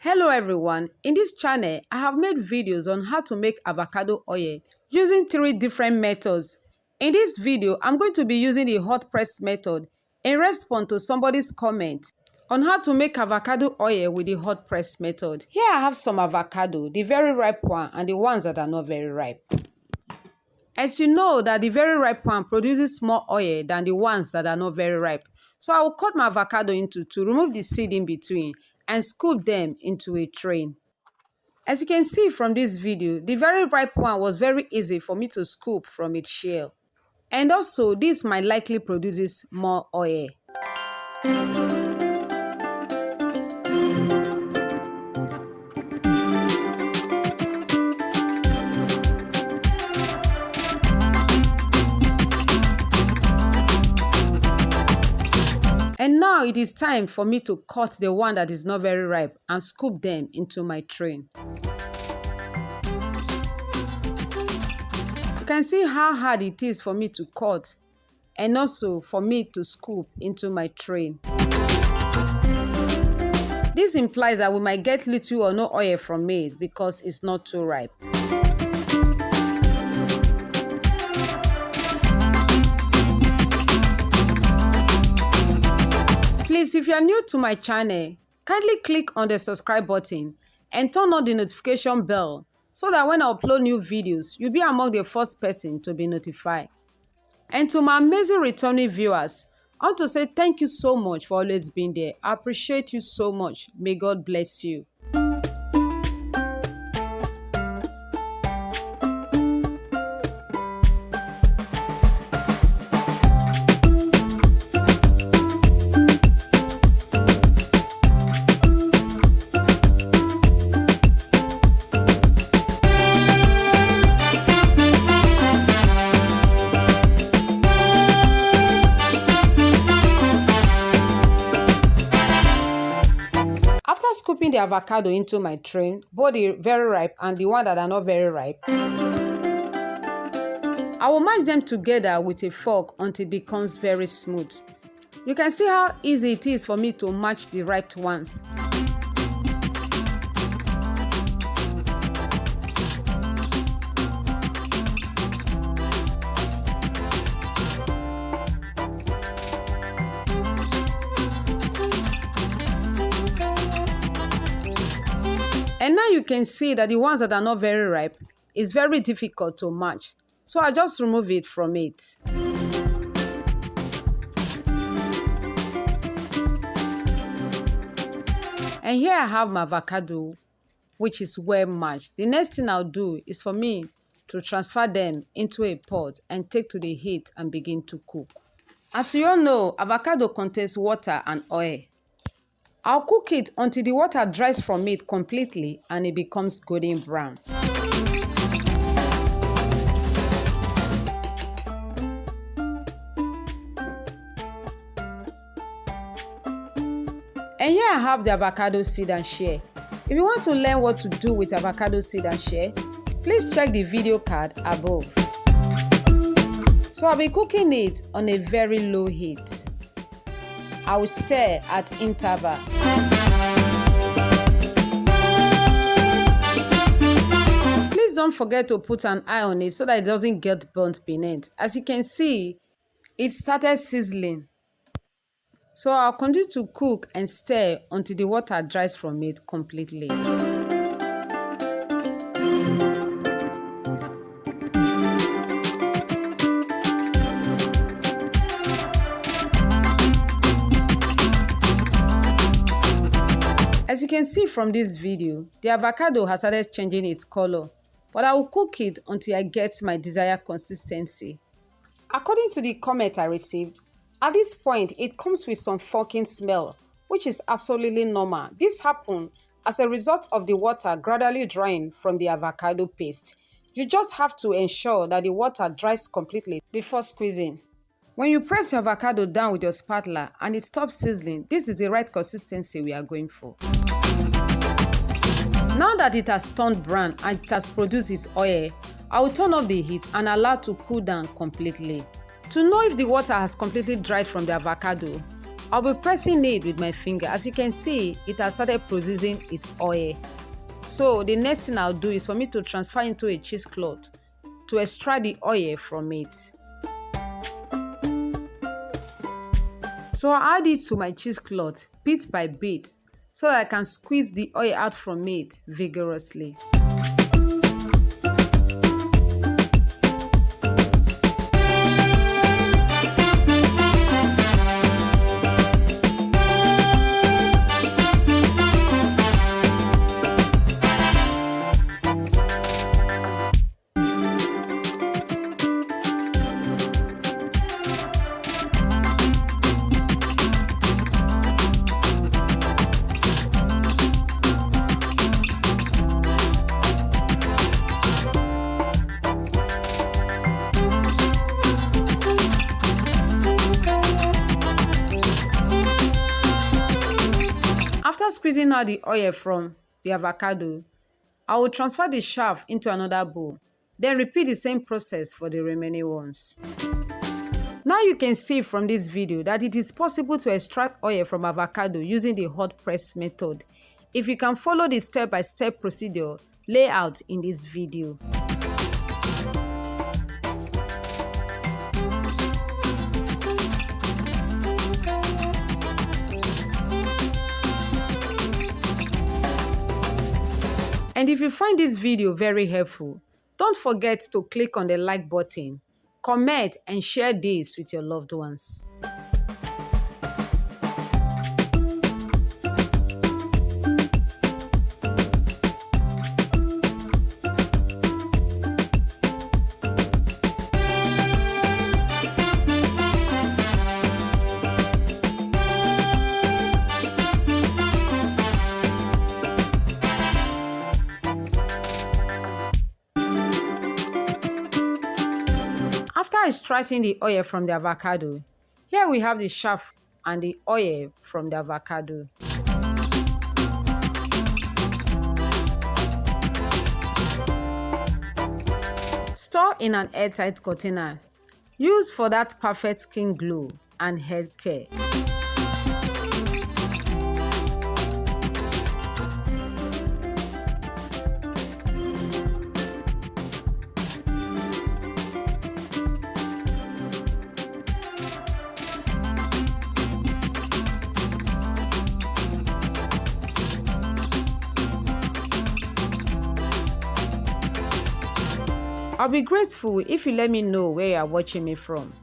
Hello everyone, in this channel I have made videos on how to make avocado oil using 3 different methods. In this video I'm going to be using the hot press method in response to somebody's comment on how to make avocado oil with the hot press method. Here I have some avocado, the very ripe one and the ones that are not very ripe. As you know that the very ripe one produces more oil than the ones that are not very ripe. So I will cut my avocado into two, remove the seed in between and scoop them into a tray. As you can see from this video, the very ripe one was very easy for me to scoop from its shell. And also this might likely produces more oil. And now it is time for me to cut the one that is not very ripe and scoop them into my tray. You can see how hard it is for me to cut and also for me to scoop into my tray. This implies that we might get little or no oil from it because it's not too ripe. Please, if you are new to my channel, kindly click on the subscribe button and turn on the notification bell so that when I upload new videos, you'll be among the first person to be notified. And to my amazing returning viewers, I want to say thank you so much for always being there. I appreciate you so much. May God bless you. After scooping the avocado into my tray, both the very ripe and the one that are not very ripe, I will mash them together with a fork until it becomes very smooth. You can see how easy it is for me to match the ripe ones. And now you can see that the ones that are not very ripe is very difficult to match. So I just remove it from it. And here I have my avocado, which is well matched. The next thing I'll do is for me to transfer them into a pot and take to the heat and begin to cook. As you all know, avocado contains water and oil. I'll cook it until the water dries from it completely and it becomes golden brown. And here I have the avocado seed and shell. If you want to learn what to do with avocado seed and shell, please check the video card above. So I'll be cooking it on a very low heat. I will stir at interval. Please don't forget to put an eye on it so that it doesn't get burnt beneath. As you can see, it started sizzling. So I'll continue to cook and stir until the water dries from it completely. As you can see from this video, the avocado has started changing its color, but I will cook it until I get my desired consistency. According to the comment I received, at this point it comes with some fucking smell, which is absolutely normal. This happened as a result of the water gradually drying from the avocado paste. You just have to ensure that the water dries completely before squeezing. When you press your avocado down with your spatula and it stops sizzling, this is the right consistency we are going for. Now that it has turned brown and it has produced its oil, I will turn off the heat and allow it to cool down completely. To know if the water has completely dried from the avocado, I'll be pressing it with my finger. As you can see, it has started producing its oil. So the next thing I'll do is for me to transfer into a cheesecloth to extract the oil from it. So I'll add it to my cheesecloth bit by bit so that I can squeeze the oil out from it vigorously. After squeezing out the oil from the avocado, I will transfer the shaft into another bowl. Then repeat the same process for the remaining ones. Now you can see from this video that it is possible to extract oil from avocado using the hot press method if you can follow the step-by-step procedure laid out in this video. And if you find this video very helpful, don't forget to click on the like button, comment and share this with your loved ones. After extracting the oil from the avocado, here we have the shaft and the oil from the avocado. Store in an airtight container. Use for that perfect skin glow and hair care. I'll be grateful if you let me know where you are watching me from.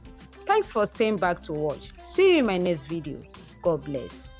Thanks for staying back to watch. See you in my next video. God bless.